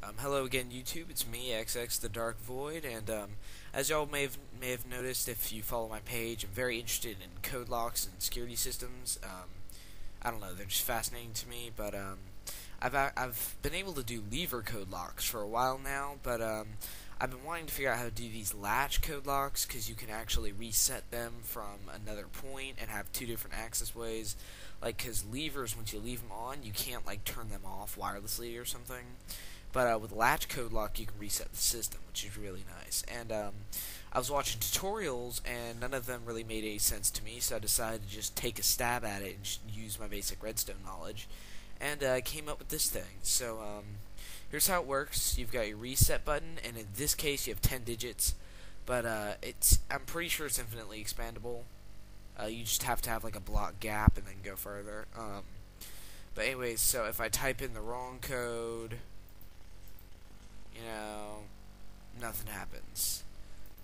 Hello again, YouTube. It's me, XX the Dark Void, and as y'all may have noticed if you follow my page, I'm very interested in code locks and security systems. I don't know, they're just fascinating to me. But I've been able to do lever code locks for a while now, but I've been wanting to figure out how to do these latch code locks because you can actually reset them from another point and have two different access ways. Like, because levers, once you leave them on, you can't like turn them off wirelessly or something. But with latch code lock, you can reset the system, which is really nice. And I was watching tutorials, and none of them really made any sense to me, so I decided to just take a stab at it and just use my basic redstone knowledge. And I came up with this thing. So here's how it works. You've got your reset button, and in this case, you have 10 digits. But I'm pretty sure it's infinitely expandable. You just have to have like a block gap and then go further. But anyways, so if I type in the wrong code, nothing happens.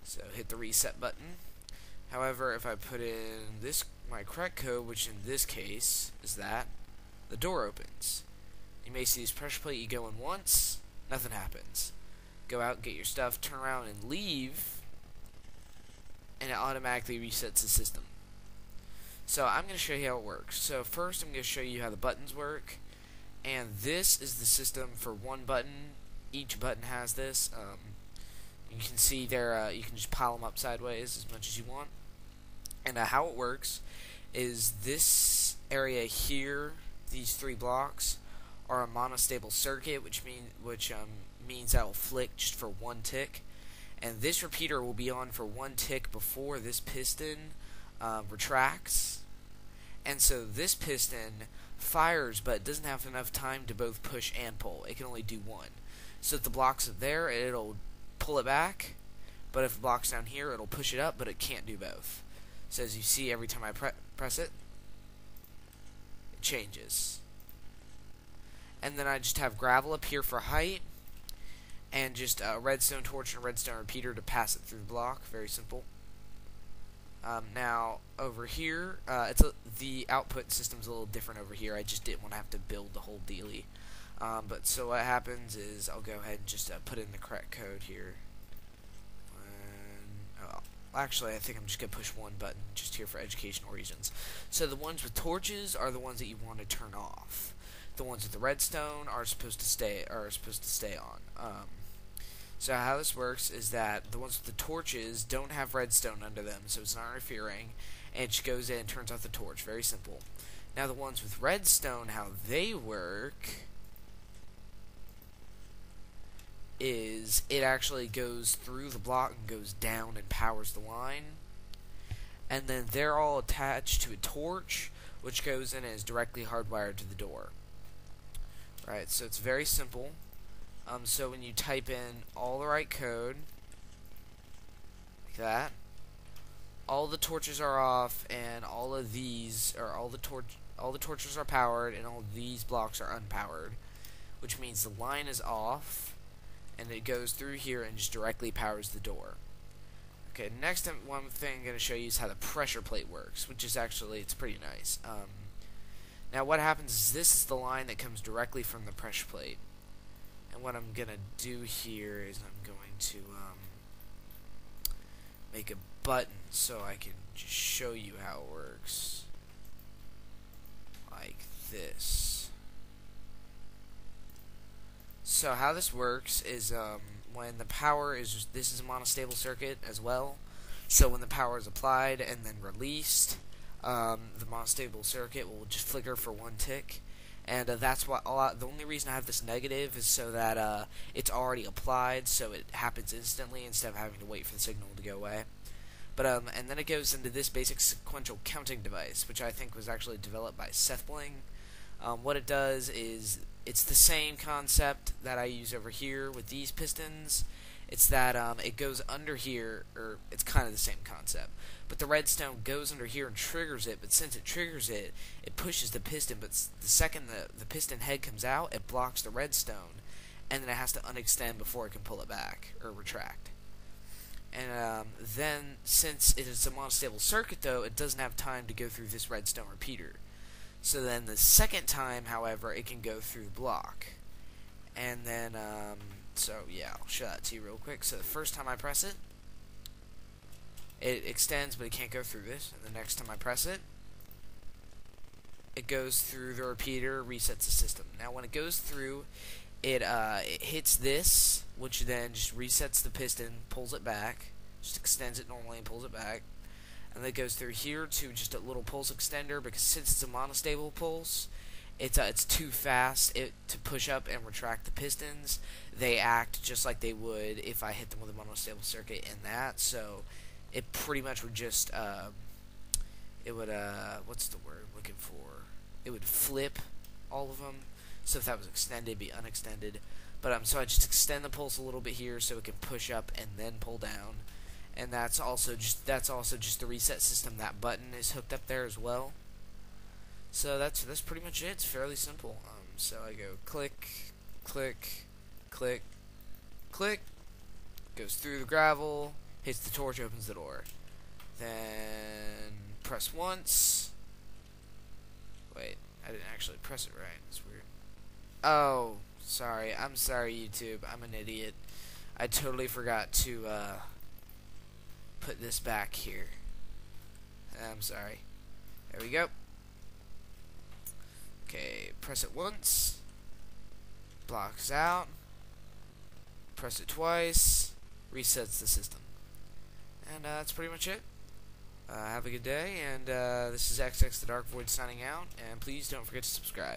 So hit the reset button. However, if I put in my correct code, which in this case is that, the door opens. You may see this pressure plate, you go in once, nothing happens. Go out, get your stuff, turn around and leave, and it automatically resets the system. So I'm going to show you how it works. So first I'm going to show you how the buttons work, and this is the system for one button. Each button has this. You can see there, you can just pile them up sideways as much as you want. And how it works is this area here, these three blocks, are a monostable circuit, which means that will flick just for one tick. And this repeater will be on for one tick before this piston retracts. And so this piston fires, but it doesn't have enough time to both push and pull. It can only do one. So if the block's there, it'll pull it back, but if the block's down here, it'll push it up, but it can't do both. So as you see, every time I press it, it changes. And then I just have gravel up here for height, and just a redstone torch and a redstone repeater to pass it through the block. Very simple. Now over here, the output system's a little different over here. I just didn't want to have to build the whole dealie. But so what happens is I'll go ahead and just put in the correct code here. Actually, I think I'm just gonna push one button just here for educational reasons. So the ones with torches are the ones that you want to turn off. The ones with the redstone are supposed to stay on. So how this works is that the ones with the torches don't have redstone under them, so it's not interfering, and it just goes in and turns off the torch. Very simple. Now the ones with redstone, how they work is it actually goes through the block and goes down and powers the line, and then they're all attached to a torch which goes in and is directly hardwired to the door. Right, so it's very simple. So when you type in all the right code, like that, all the torches are off, and all of these, or all the torches are powered, and all these blocks are unpowered, which means the line is off, and it goes through here and just directly powers the door. Okay, next one thing I'm going to show you is how the pressure plate works, which is actually, it's pretty nice. Now what happens is this is the line that comes directly from the pressure plate. And what I'm going to do here is I'm going to make a button so I can just show you how it works. Like this. So how this works is when the power is, this is a monostable circuit as well. So when the power is applied and then released, the monostable circuit will just flicker for one tick. And that's why the only reason I have this negative is so that it's already applied, so it happens instantly instead of having to wait for the signal to go away. But and then it goes into this basic sequential counting device, which I think was actually developed by SethBling. What it does is it's the same concept that I use over here with these pistons. It's that it goes under here, or it's kind of the same concept. But the redstone goes under here and triggers it, but since it triggers it, it pushes the piston, but the second the piston head comes out, it blocks the redstone, and then it has to unextend before it can pull it back, or retract. And then, since it is a monostable circuit though, it doesn't have time to go through this redstone repeater. So then the second time, however, it can go through the block. And then So yeah, I'll show that to you real quick. So the first time I press it, it extends, but it can't go through this. And the next time I press it, it goes through the repeater, resets the system. Now when it goes through, it hits this, which then just resets the piston, pulls it back, just extends it normally and pulls it back. And then it goes through here to just a little pulse extender, because since it's a monostable pulse, it's too fast to push up and retract the pistons. They act just like they would if I hit them with a monostable circuit in that. So it pretty much would just it would what's the word I'm looking for? It would flip all of them. So if that was extended, it'd be unextended. But so I just extend the pulse a little bit here so it can push up and then pull down. And that's also just the reset system. That button is hooked up there as well. So that's pretty much it. It's fairly simple. So I go click, click, click, click. Goes through the gravel, hits the torch, opens the door. Then press once. Wait, I didn't actually press it right. It's weird. Oh, sorry. I'm sorry, YouTube. I'm an idiot. I totally forgot to put this back here. I'm sorry. There we go. Okay, press it once. Blocks out. Press it twice. Resets the system. And that's pretty much it. Have a good day, and this is XX the Dark Void signing out, and please don't forget to subscribe.